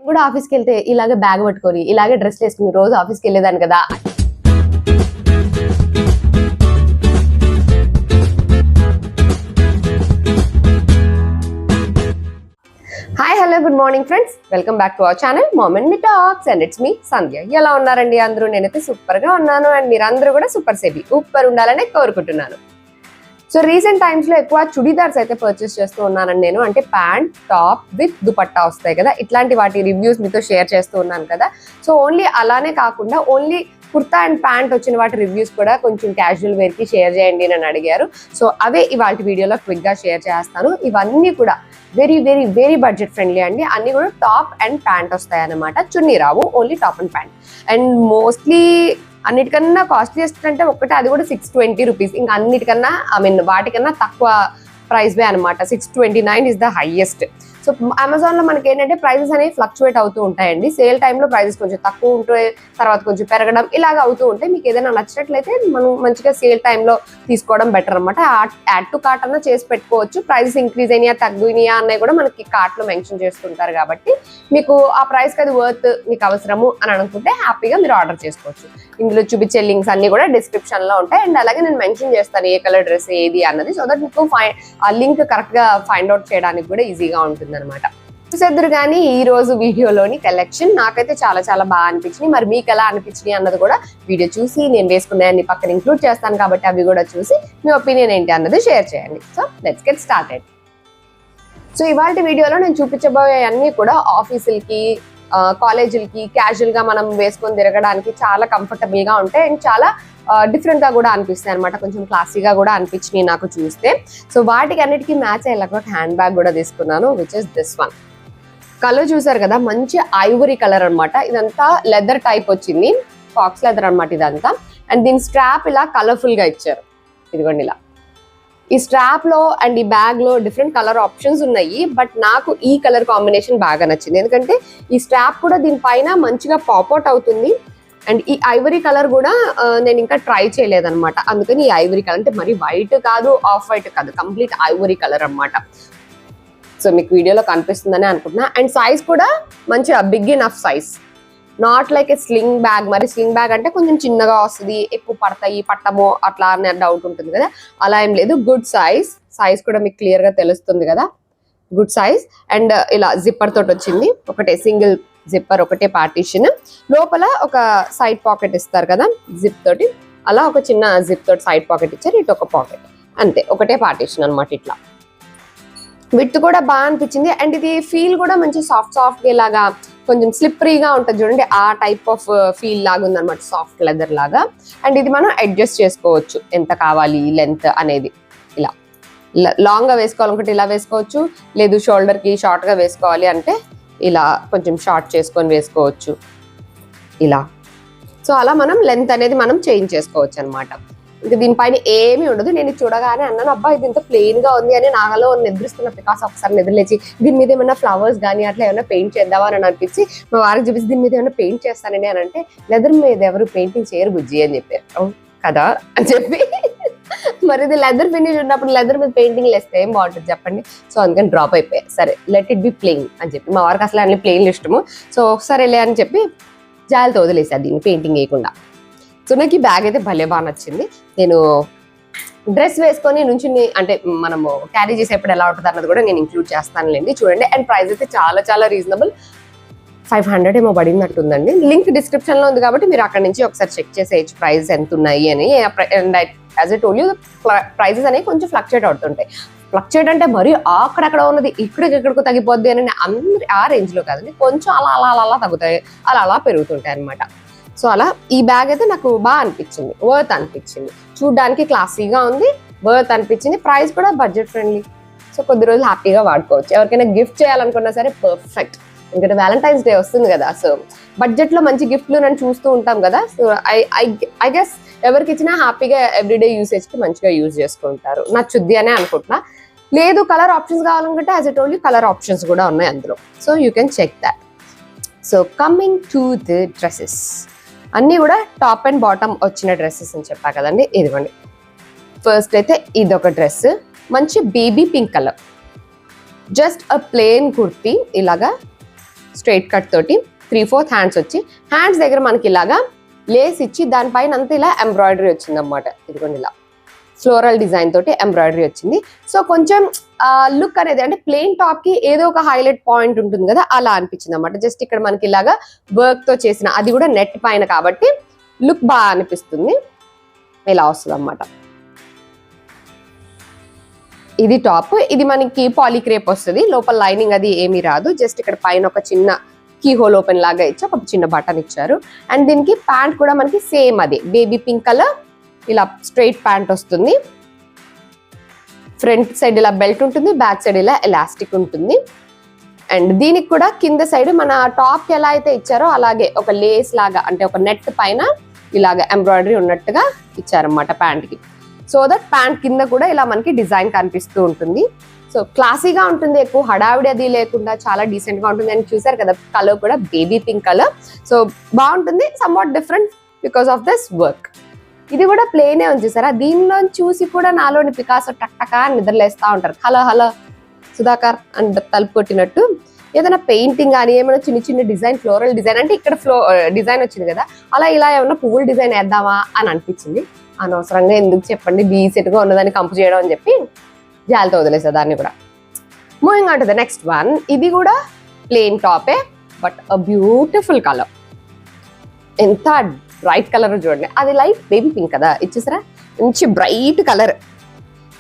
కూడా ఆఫీస్కి వెళ్తే ఇలాగే బ్యాగ్ పట్టుకొని ఇలాగే డ్రెస్ వేసుకుని రోజు ఆఫీస్కి వెళ్ళేదాన్ని కదా. Hi hello good morning friends, welcome back to our channel mom and me talks and it's me Sandhya. ఎలా ఉన్నారండి అందరూ? నేనైతే సూపర్ గా ఉన్నాను అండ్ మీరు అందరూ కూడా సూపర్ సేఫీ సూపర్ ఉండాలని కోరుకుంటున్నాను. సో రీసెంట్ టైమ్స్ లో ఎక్కువ చుడీదార్స్ అయితే పర్చేస్ చేస్తూ ఉన్నానండి నేను. అంటే ప్యాంట్ టాప్ విత్ దుపట్టా వస్తాయి కదా, ఇట్లాంటి వాటి రివ్యూస్ మీతో షేర్ చేస్తూ ఉన్నాను కదా. సో ఓన్లీ అలానే కాకుండా ఓన్లీ కుర్తా అండ్ ప్యాంట్ వచ్చిన వాటి రివ్యూస్ కూడా కొంచెం క్యాజువల్ వేర్ కి షేర్ చేయండి అని అడిగారు. సో అవే ఇవాళ వీడియోలో క్విక్ గా షేర్ చేస్తాను. ఇవన్నీ కూడా very very very budget friendly అండి. అన్ని కూడా టాప్ అండ్ ప్యాంట్ వస్తాయి అన్నమాట, చున్నీ రావు, only top and pant. And mostly అన్నిటికన్నా కాస్ట్లీయెస్ట్ అంటే ఒకటి, అది కూడా 620 రూపీస్. ఇంకా అన్నిటికన్నా వాటికన్నా తక్కువ ప్రైస్ వే అనమాట. 629 is the highest. So Amazon లో మనకి ఏంటంటే ప్రైజెస్ అనేవి ఫ్లక్చువేట్ అవుతూ ఉంటాయండి. సేల్ టైంలో ప్రైజెస్ కొంచెం తక్కువ ఉంటాయి, తర్వాత కొంచెం పెరగడం ఇలాగ అవుతూ ఉంటాయి. మీకు ఏదైనా నచ్చినట్లయితే మనం మంచిగా సేల్ టైంలో తీసుకోవడం బెటర్ అనమాట. యాడ్ టు కార్ట్ అన్న చేసి పెట్టుకోవచ్చు. ప్రైజెస్ ఇంక్రీజ్ అయినాయా తగ్గినాయా అన్నవి కూడా మనకి కార్ట్ లో మెన్షన్ చేస్తుంటారు కాబట్టి మీకు ఆ ప్రైస్ కి అది వర్త్ మీకు అవసరము అని అనుకుంటే హ్యాపీగా మీరు ఆర్డర్ చేసుకోవచ్చు. ఇందులో చూపించే లింక్స్ అన్ని కూడా డిస్క్రిప్షన్ లో ఉంటాయి. అండ్ అలాగే నేను మెన్షన్ చేస్తాను ఏ కలర్ డ్రెస్ ఏది అన్నది, సో దట్ మీకు ఆ లింక్ కరెక్ట్ గా ఫైండ్ అవుట్ చేయడానికి కూడా ఈజీగా ఉంటుంది అనమాట. చూసేద్దరు కానీ ఈ రోజు వీడియోలోని కలెక్షన్ నాకైతే చాలా చాలా బాగా అనిపించింది. మరి మీకు ఎలా అనిపించింది అన్నది కూడా వీడియో చూసి నేను వేసుకున్నాయన్ని పక్కన ఇంక్లూడ్ చేస్తాను కాబట్టి అవి కూడా చూసి మీ ఒపీనియన్ ఏంటి అన్నది షేర్ చేయండి. So let's get started. So ఇవాళ వీడియోలో నేను చూపించబోయే అన్ని కూడా ఆఫీసులకి కాలేజీలకి క్యాజువల్ గా మనం వేసుకొని తిరగడానికి చాలా కంఫర్టబుల్ గా ఉంటాయి అండ్ చాలా డిఫరెంట్ గా కూడా అనిపిస్తాయి అనమాట. కొంచెం క్లాసీగా కూడా అనిపించినాయి నాకు చూస్తే. సో వాటికి అన్నిటికీ మ్యాచ్ అయ్యేలాగా హ్యాండ్ బ్యాగ్ కూడా తీసుకున్నాను, which is this one. Colour చూసారు కదా, మంచి ఐవరీ కలర్ అనమాట. ఇదంతా లెదర్ టైప్ వచ్చింది, ఫాక్స్ లెదర్ అనమాట ఇదంతా. అండ్ దీని స్ట్రాప్ ఇలా కలర్ఫుల్ గా ఇచ్చారు, ఇదిగోండి ఇలా. ఈ స్ట్రాప్ లో అండ్ ఈ బ్యాగ్ లో డిఫరెంట్ కలర్ ఆప్షన్స్ ఉన్నాయి, బట్ నాకు ఈ కలర్ కాంబినేషన్ బాగా నచ్చింది. ఎందుకంటే ఈ స్ట్రాప్ కూడా దీనిపైన మంచిగా పాప్అవుట్ అవుతుంది. అండ్ ఈ ఐవరీ కలర్ కూడా నేను ఇంకా ట్రై చేయలేదన్నమాట. అందుకని ఈ ఐవరీ కలర్ అంటే మరి వైట్ కాదు, ఆఫ్ వైట్ కాదు, కంప్లీట్ ఐవరీ కలర్ అనమాట. సో మీకు వీడియోలో కనిపిస్తుందని అనుకుంటున్నా. అండ్ సైజ్ కూడా మంచిగా big enough size, not like a sling bag. మరి స్లింగ్ బ్యాగ్ అంటే కొంచెం చిన్నగా వస్తుంది, ఎక్కువ పడతాయి పట్టమో అట్లా అనే డౌట్ ఉంటుంది కదా, అలా ఏం లేదు. గుడ్ సైజ్, సైజ్ కూడా మీకు క్లియర్ గా తెలుస్తుంది కదా, గుడ్ సైజ్. అండ్ ఇలా జిప్పర్ తోటి వచ్చింది, ఒకటే సింగిల్ జిప్పర్, ఒకటే పార్టీషన్. లోపల ఒక సైడ్ పాకెట్ ఇస్తారు కదా జిప్ తోటి, అలా ఒక చిన్న జిప్ తోటి సైడ్ పాకెట్ ఇచ్చారు, ఇటు ఒక పాకెట్, అంతే, ఒకటే పార్టీషన్ అనమాట. ఇట్లా విత్ కూడా బాగా అనిపించింది. అండ్ ఇది ఫీల్ కూడా మంచి సాఫ్ట్ సాఫ్ట్ లాగా, కొంచెం స్లిప్పరీగా ఉంటుంది చూడండి, ఆ టైప్ ఆఫ్ ఫీల్ లాగా ఉందన్నమాట, సాఫ్ట్ లెదర్ లాగా. అండ్ ఇది మనం అడ్జస్ట్ చేసుకోవచ్చు ఎంత కావాలి లెంత్ అనేది. ఇలా లాంగ్ గా వేసుకోవాలనుకుంటే ఇలా వేసుకోవచ్చు, లేదు షోల్డర్ కి షార్ట్ గా వేసుకోవాలి అంటే ఇలా కొంచెం షార్ట్ చేసుకొని వేసుకోవచ్చు ఇలా. సో అలా మనం లెంత్ అనేది మనం చేంజ్ చేసుకోవచ్చు అనమాట. ఇంకా దీనిపైన ఏమీ ఉండదు. నేను చూడగానే అన్నాను, అబ్బా ఇది ఇంత ప్లెయిన్ గా ఉంది అని నాలో నిద్రిస్తున్న పికాస్ ఒకసారి నిద్రలేచి దీని మీద ఏమైనా ఫ్లవర్స్ కానీ అట్లా ఏమైనా పెయింట్ చేద్దామా అని అనిపించి మా వారికి చూపిస్తే దీని మీద ఏమైనా పెయింట్ చేస్తానండి అని అంటే, లెదర్ మీద ఎవరు పెయింటింగ్ చేయరు బుజ్జి అని చెప్పారు కదా అని చెప్పి. మరి ఇది లెదర్ ఫినిష్ ఉన్నప్పుడు లెదర్ మీద పెయింటింగ్ వేస్తే ఏం బాగుంటుంది చెప్పండి. సో అందుకని డ్రాప్ అయిపోయాయి. సరే లెట్ ఇట్ బి ప్లెయిన్ అని చెప్పి, మా వారికి అసలు అన్ని ప్లెయిన్ ఇష్టము. సో ఒకసారి వెళ్ళే అని చెప్పి జాలితో వదిలేసాను దీన్ని పెయింటింగ్ వేయకుండా. సో నాకు ఈ బ్యాగ్ అయితే భలే బాగా నచ్చింది. నేను డ్రెస్ వేసుకొని నుంచి అంటే మనము క్యారీ చేసేప్పుడు ఎలా ఉంటుంది అన్నది కూడా నేను ఇంక్లూడ్ చేస్తానులేండి, చూడండి. అండ్ ప్రైస్ అయితే చాలా చాలా రీజనబుల్, 500 ఏమో పడినట్టుందండి. లింక్ డిస్క్రిప్షన్ లో ఉంది కాబట్టి మీరు అక్కడ నుంచి ఒకసారి చెక్ చేసేయచ్చు ప్రైస్ ఎంత ఉన్నాయి అని. And as I told you, prices అనేవి కొంచెం ఫ్లక్చుయేట్ అవుతుంటాయి. ఫ్లక్చుయేట్ అంటే మరి అక్కడక్కడ ఉన్నది ఇక్కడికి తగ్గిపోద్ది అని అందరి ఆ రేంజ్ లో కాదండి, కొంచెం అలా అలా అలా అలా తగ్గుతాయి, అలా అలా పెరుగుతుంటాయి అనమాట. సో అలా ఈ బ్యాగ్ అయితే నాకు బాగా అనిపించింది, వర్త్ అనిపించింది. చూడడానికి క్లాసీగా ఉంది, వర్త్ అనిపించింది. ప్రైస్ కూడా బడ్జెట్ ఫ్రెండ్లీ. సో కొద్ది రోజులు హ్యాపీగా వాడుకోవచ్చు. ఎవరికైనా గిఫ్ట్ చేయాలనుకున్నా సరే పర్ఫెక్ట్. ఎందుకంటే వ్యాలంటైన్స్ డే వస్తుంది కదా, సో బడ్జెట్ లో మంచి గిఫ్ట్లు నేను చూస్తూ ఉంటాం కదా. సో ఐ గెస్ ఎవరికి ఇచ్చినా హ్యాపీగా ఎవ్రీడే యూసేజ్ కి మంచిగా యూజ్ చేసుకుంటారు, నచ్చుద్ది అనే అనుకుంటున్నా. లేదు కలర్ ఆప్షన్స్ కావాలనుకుంటే as I told you colour options కూడా ఉన్నాయి అందులో, so you can check that. So coming to the dresses, అన్నీ కూడా టాప్ అండ్ బాటమ్ వచ్చిన డ్రెస్సెస్ అని చెప్పా కదండి. ఇదిగోండి, ఫస్ట్ అయితే ఇదొక డ్రెస్, మంచి baby pink colour, just a plain kurti ఇలాగా స్ట్రైట్ కట్ తోటి 3/4 హ్యాండ్స్ వచ్చి, హ్యాండ్స్ దగ్గర మనకి ఇలాగా లేస్ ఇచ్చి దానిపైన అంతా ఇలా ఎంబ్రాయిడరీ వచ్చింది అనమాట. ఇదిగోండి ఇలా ఫ్లోరల్ డిజైన్ తోటి ఎంబ్రాయిడరీ వచ్చింది. సో కొంచెం లుక్ అనేది అంటే ప్లెయిన్ టాప్ కి ఏదో ఒక హైలైట్ పాయింట్ ఉంటుంది కదా, అలా అనిపించింది అనమాట. జస్ట్ ఇక్కడ మనకి ఇలాగా వర్క్ తో చేసిన, అది కూడా నెట్ పైన కాబట్టి లుక్ బాగా అనిపిస్తుంది. ఇలా వస్తుంది అన్నమాట. ఇది టాప్, ఇది మనకి పాలీక్రేప్ వస్తుంది, లోపల లైనింగ్ అది ఏమీ రాదు. జస్ట్ ఇక్కడ పైన ఒక చిన్న కీ హోల్ ఓపెన్ లాగా ఇచ్చి ఒక చిన్న బటన్ ఇచ్చారు. అండ్ దీనికి ప్యాంట్ కూడా మనకి సేమ్ అదే బేబీ పింక్ కలర్, ఇలా స్ట్రైట్ ప్యాంట్ వస్తుంది. ఫ్రంట్ సైడ్ ఇలా బెల్ట్ ఉంటుంది, బ్యాక్ సైడ్ ఇలా ఎలాస్టిక్ ఉంటుంది. అండ్ దీనికి కూడా కింద సైడ్ మన టాప్ కి ఎలా అయితే ఇచ్చారో అలాగే ఒక లేస్ లాగా, అంటే ఒక నెట్ పైన ఇలాగ ఎంబ్రాయిడరీ ఉన్నట్టుగా ఇచ్చారన్నమాట ప్యాంట్ కి. సో దట్ ప్యాంట్ కింద కూడా ఇలా మనకి డిజైన్ కనిపిస్తూ ఉంటుంది. సో క్లాసీగా ఉంటుంది, ఎక్కువ హడావిడి అది లేకుండా చాలా డీసెంట్ గా ఉంటుంది. అండ్ చూసారు కదా కలర్ కూడా బేబీ పింక్ కలర్, సో బాగుంటుంది. Somewhat different because of this work. ఇది కూడా ప్లేనే ఉంది చూసారా, దీనిలో చూసి కూడా నాలోని పికాసో టక్టకా నిద్రలేస్తా ఉంటారు. హలో హలో సుధాకర్ అండ్ తలుపు కొట్టినట్టు ఏదైనా పెయింటింగ్ కానీ ఏమైనా చిన్న చిన్న డిజైన్, ఫ్లోరల్ డిజైన్, అంటే ఇక్కడ డిజైన్ వచ్చింది కదా, అలా ఇలా ఏమైనా పువ్వుల డిజైన్ వేద్దామా అని అనిపించింది. అనవసరంగా ఎందుకు చెప్పండి, డీసెంట్ గా ఉన్నదాన్ని కంపు చేయడం అని చెప్పి జాలితో వదిలేసా దాన్ని కూడా. Moving on to the next one. ఇది కూడా ప్లెయిన్ టాపే బట్ అ బ్యూటిఫుల్ కలర్. ఎంత బ్రైట్ కలర్ చూడండి, అది లైట్ బేబీ పింక్ కదా ఇచ్చేసరా, మంచి బ్రైట్ కలర్,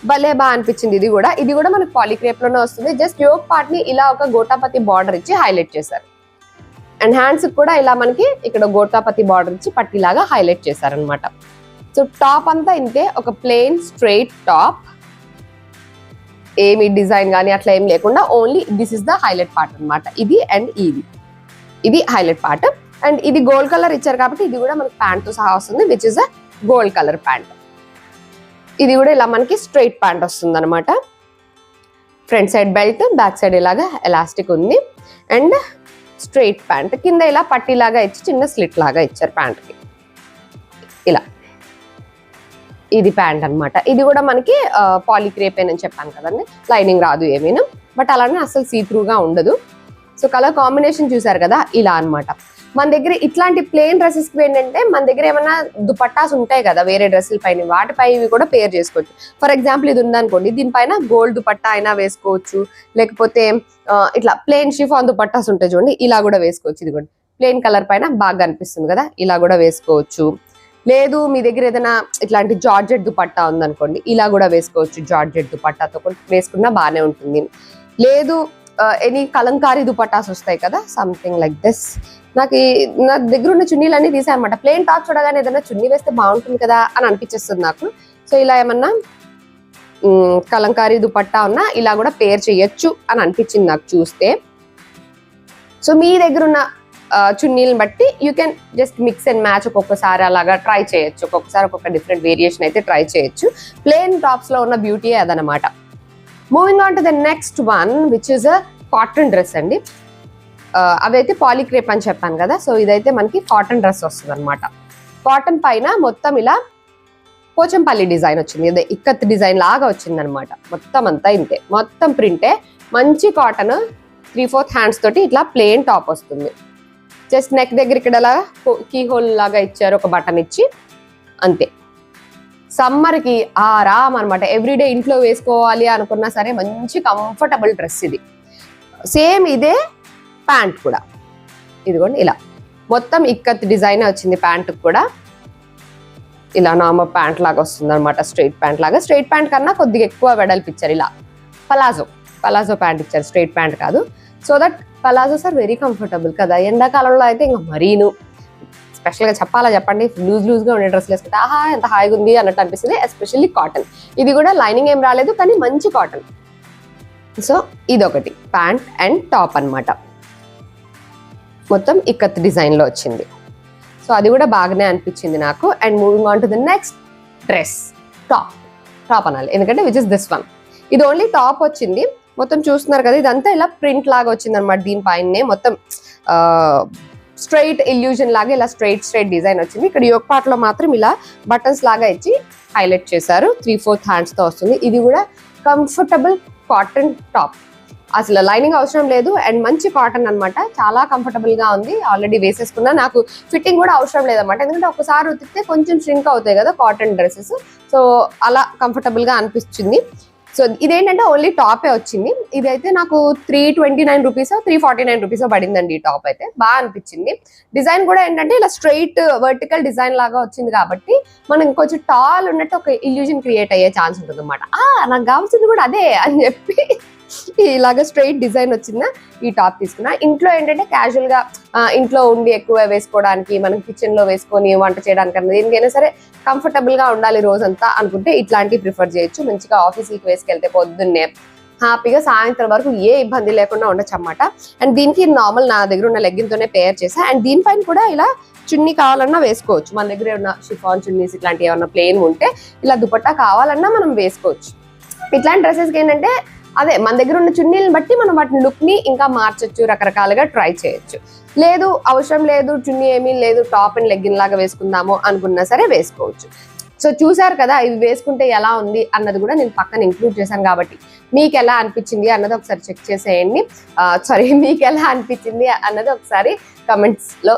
భలే బాగా అనిపించింది. ఇది కూడా మనకి పాలీక్రేప్ లోనే వస్తుంది. జస్ట్ యోక్ పార్ట్ ని ఇలా ఒక గోటాపతి బార్డర్ ఇచ్చి హైలైట్ చేశారు. అండ్ హ్యాండ్స్ కూడా ఇలా మనకి ఇక్కడ గోటాపతి బార్డర్ ఇచ్చి పట్టిలాగా హైలైట్ చేశారనమాట. సో టాప్ అంతా ఇంతే, ఒక ప్లెయిన్ స్ట్రైట్ టాప్, ఏమి డిజైన్ కానీ అట్లా ఏం లేకుండా only this is the highlight part అనమాట. ఇది అండ్ ఇది హైలైట్ పార్ట్. అండ్ ఇది గోల్డ్ కలర్ ఇచ్చారు కాబట్టి ఇది కూడా మనకి ప్యాంట్ తో సహా వస్తుంది, which is a gold colour pant. ఇది కూడా ఇలా మనకి స్ట్రైట్ ప్యాంట్ వస్తుంది అనమాట. Front side belt, back side ఇలాగా ఎలాస్టిక్ ఉంది. అండ్ స్ట్రైట్ ప్యాంట్ కింద ఇలా పట్టీలాగా ఇచ్చి చిన్న స్లిట్ లాగా ఇచ్చారు ప్యాంట్ కి. ఇలా ఇది ప్యాంట్ అనమాట. ఇది కూడా మనకి పాలీక్రేప్ అని చెప్పాను కదండి, లైనింగ్ రాదు ఏమీను, బట్ అలానే అసలు సీ త్రూగా ఉండదు. సో కలర్ కాంబినేషన్ చూసారు కదా, ఇలా అనమాట. మన దగ్గర ఇట్లాంటి ప్లెయిన్ డ్రెస్సెస్ కి ఏంటంటే మన దగ్గర ఏమైనా దుపట్టాస్ ఉంటాయి కదా వేరే డ్రెస్సుల పైన, వాటిపై ఇవి కూడా పేర్ చేసుకోవచ్చు. ఫర్ ఎగ్జాంపుల్ ఇది ఉందనుకోండి, దీనిపైన గోల్డ్ దుపట్టా అయినా వేసుకోవచ్చు, లేకపోతే ఇట్లా ప్లెయిన్ షిఫాన్ దుపట్టాస్ ఉంటాయి చూడండి, ఇలా కూడా వేసుకోవచ్చు. ఇది కూడా ప్లెయిన్ కలర్ పైన బాగా అనిపిస్తుంది కదా, ఇలా కూడా వేసుకోవచ్చు. లేదు మీ దగ్గర ఏదైనా ఇట్లాంటి జార్జెట్ దుపట్టా ఉందనుకోండి, ఇలా కూడా వేసుకోవచ్చు. జార్జెట్ దుపట్టాతో వేసుకున్నా బాగానే ఉంటుంది. లేదు ఎనీ కలంకారీ దుపట్టాస్ వస్తాయి కదా, సంథింగ్ లైక్ దిస్. నా దగ్గర ఉన్న చున్నీలన్నీ తీసాయన్నమాట. ప్లెయిన్ టాప్ చూడగానే ఏదైనా చున్నీ వేస్తే బాగుంటుంది కదా అని అనిపించేస్తుంది నాకు. సో ఇలా ఏమన్నా కలంకారీ దుపట్టా ఉన్నా ఇలా కూడా పేర్ చేయొచ్చు అని అనిపించింది నాకు చూస్తే. సో మీ దగ్గర ఉన్న చున్నీలను బట్టి you can just mix and match ఒక్కొక్కసారి అలాగా ట్రై చేయొచ్చు. ఒక్కొక్కసారి ఒక్కొక్క డిఫరెంట్ వేరియేషన్ అయితే ట్రై చేయొచ్చు. ప్లెయిన్ టాప్స్ లో ఉన్న బ్యూటీ అదనమాట. Moving on to the next one which is a cotton dress అండి. అవైతే పాలీక్రేప్ అని చెప్పాను కదా, సో ఇదైతే మనకి కాటన్ డ్రెస్ వస్తుంది అనమాట. కాటన్ పైన మొత్తం ఇలా పోచంపల్లి డిజైన్ వచ్చింది, ఇదే ఇక్కత్ డిజైన్ లాగా వచ్చింది అనమాట. మొత్తం అంతా ఇంతే, మొత్తం ప్రింటే. మంచి కాటన్, 3/4 హ్యాండ్స్ తోటి ఇట్లా ప్లెయిన్ టాప్ వస్తుంది. జస్ట్ నెక్ దగ్గర ఇక్కడ కీ హోల్ లాగా ఇచ్చారు, ఒక బటన్ ఇచ్చి, అంతే. సమ్మర్ కి ఆరామ్ అనమాట. ఎవ్రీడే ఇంట్లో వేసుకోవాలి అనుకున్నా సరే మంచి కంఫర్టబుల్ డ్రెస్ ఇది. సేమ్ ఇదే ప్యాంట్ కూడా, ఇదిగోండి ఇలా మొత్తం ఇక్కత్ డిజైన్ వచ్చింది. ప్యాంట్ కూడా ఇలా నార్మల్ ప్యాంట్ లాగా వస్తుంది అనమాట, స్ట్రైట్ ప్యాంట్ లాగా. స్ట్రైట్ ప్యాంట్ కన్నా కొద్దిగా ఎక్కువ వెడల్పు ఇచ్చారు, ఇలా పలాజో ప్యాంట్ ఇచ్చారు, స్ట్రైట్ ప్యాంట్ కాదు. So that palazzos are very comfortable కదా. ఎండాకాలంలో అయితే ఇంకా మరీను స్పెషల్గా చెప్పండి, లూజ్ గా ఉండే డ్రెస్లు వేసుకుంటే ఆహా ఎంత హాయిగా ఉంది అన్నట్టు అనిపిస్తుంది. Especially cotton. ఇది కూడా లైనింగ్ ఏం రాలేదు కానీ మంచి కాటన్. సో ఇదొకటి ప్యాంట్ అండ్ టాప్ అన్నమాట. మొత్తం ఇక్కత్ డిజైన్ లో వచ్చింది. సో అది కూడా బాగానే అనిపించింది నాకు. And moving on to the next dress, top అనాలి ఎందుకంటే విచ్ ఇస్ దిస్ వన్. ఇది ఓన్లీ టాప్ వచ్చింది. మొత్తం చూస్తున్నారు కదా, ఇదంతా ఇలా ప్రింట్ లాగా వచ్చింది అనమాట. దీనిపైనే మొత్తం స్ట్రైట్ ఇల్యూజన్ లాగా ఇలా స్ట్రైట్ డిజైన్ వచ్చింది. ఇక్కడ యోక్ పార్ట్ లో మాత్రం ఇలా బటన్స్ లాగా ఇచ్చి హైలైట్ చేశారు. 3/4 హ్యాండ్స్ తో వస్తుంది. ఇది కూడా కంఫర్టబుల్ కాటన్ టాప్. అసలు లైనింగ్ అవసరం లేదు అండ్ మంచి కాటన్ అన్నమాట. చాలా కంఫర్టబుల్ గా ఉంది. ఆల్రెడీ వేసేసుకున్నా, నాకు ఫిట్టింగ్ కూడా అవసరం లేదన్నమాట. ఎందుకంటే ఒకసారి ఉతికితే కొంచెం ష్రింక్ అవుతాయి కదా కాటన్ డ్రెస్సెస్. సో అలా కంఫర్టబుల్ గా అనిపించింది. సో ఇదేంటంటే ఓన్లీ టాపే వచ్చింది. ఇదైతే నాకు 329 రూపీస్ 349 రూపీస్ పడిందండి. ఈ టాప్ అయితే బాగా అనిపించింది. డిజైన్ కూడా ఏంటంటే ఇలా స్ట్రైట్ వర్టికల్ డిజైన్ లాగా వచ్చింది కాబట్టి మనం కొంచెం టాల్ ఉన్నట్టు ఒక ఇల్యూజన్ క్రియేట్ అయ్యే ఛాన్స్ ఉంటుంది అనమాట. నాకు కావాల్సింది కూడా అదే అని చెప్పి ఇలాగ స్ట్రైట్ డిజైన్ వచ్చిన ఈ టాప్ తీసుకున్నా. ఇంట్లో ఏంటంటే క్యాజువల్ గా ఇంట్లో ఉండి ఎక్కువ వేసుకోవడానికి, మనం కిచెన్ లో వేసుకొని వంట చేయడానికి అన్నది దేనికైనా సరే కంఫర్టబుల్ గా ఉండాలి రోజంతా అనుకుంటే ఇట్లాంటివి ప్రిఫర్ చేయొచ్చు. మంచిగా ఆఫీస్కి వేసుకెళ్తే పొద్దున్నే హ్యాపీగా సాయంత్రం వరకు ఏ ఇబ్బంది లేకుండా ఉండొచ్చు అన్నమాట. అండ్ దీనికి నార్మల్ నా దగ్గర ఉన్న లెగ్గిన్ తోనే పేర్ చేసా. అండ్ దీనిపైన కూడా ఇలా చున్నీ కావాలన్నా వేసుకోవచ్చు. మన దగ్గర ఉన్న షిఫాన్ చున్నీస్ ఇట్లాంటివి ఏమన్నా ప్లెయిన్ ఉంటే ఇలా దుపట్టా కావాలన్నా మనం వేసుకోవచ్చు. ఇట్లాంటి డ్రెస్సెస్కి ఏంటంటే అదే మన దగ్గర ఉన్న చున్నీలను బట్టి మనం వాటిని లుక్ ని ఇంకా మార్చొచ్చు, రకరకాలుగా ట్రై చేయొచ్చు. లేదు అవసరం లేదు, చున్నీ ఏమీ లేదు, టాప్ అండ్ లెగ్గిన్ లాగా వేసుకుందాము అనుకున్నా సరే వేసుకోవచ్చు. సో చూసారు కదా, ఇవి వేసుకుంటే ఎలా ఉంది అన్నది కూడా నేను పక్కన ఇంక్లూడ్ చేశాను కాబట్టి మీకు ఎలా అనిపించింది అన్నది ఒకసారి చెక్ చేసేయండి. మీకు ఎలా అనిపించింది అన్నది ఒకసారి కమెంట్స్ లో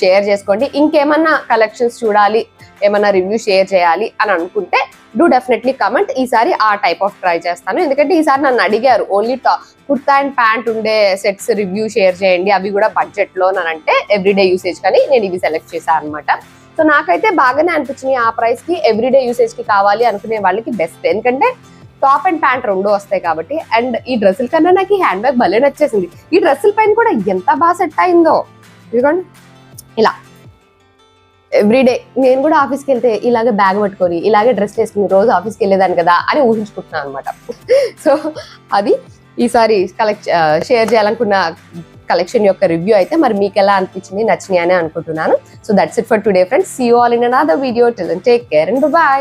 షేర్ చేసుకోండి. ఇంకేమన్నా కలెక్షన్స్ చూడాలి, ఏమన్నా రివ్యూ షేర్ చేయాలి అని అనుకుంటే డూ డెఫినెట్లీ కమెంట్. ఈసారి ఆ టైప్ ఆఫ్ ట్రై చేస్తాను. ఎందుకంటే ఈసారి నన్ను అడిగారు ఓన్లీ కుర్తా అండ్ ప్యాంట్ ఉండే సెట్స్ రివ్యూ షేర్ చేయండి, అవి కూడా బడ్జెట్ లో అంటే ఎవ్రీడే యూసేజ్ కానీ నేను ఇవి సెలెక్ట్ చేశాను అనమాట. సో నాకైతే బాగానే అనిపించినాయి. ఆ ప్రైస్ కి ఎవ్రీడే యూసేజ్ కి కావాలి అనుకునే వాళ్ళకి బెస్ట్. ఎందుకంటే టాప్ అండ్ ప్యాంట్ రెండు వస్తాయి కాబట్టి. అండ్ ఈ డ్రెస్సుల కన్నా నాకు ఈ హ్యాండ్ బ్యాగ్ భలే నచ్చేసింది. ఈ డ్రెస్సుల పైన కూడా ఎంత బాగా సెట్ అయిందో. ఇదిగోండి ఇలా ఎవ్రీడే నేను కూడా ఆఫీస్కి వెళ్తే ఇలాగే బ్యాగ్ పట్టుకొని ఇలాగే డ్రెస్ వేసుకుని రోజు ఆఫీస్కి వెళ్ళేదాన్ని కదా అని ఊహించుకుంటున్నాను అనమాట. సో అది ఈసారి షేర్ చేయాలనుకున్న కలెక్షన్ యొక్క రివ్యూ అయితే మరి మీకు ఎలా అనిపించింది, నచ్చినాయి అని అనుకుంటున్నాను. So that's it for today friends. See you all in another video. Till then take care and by.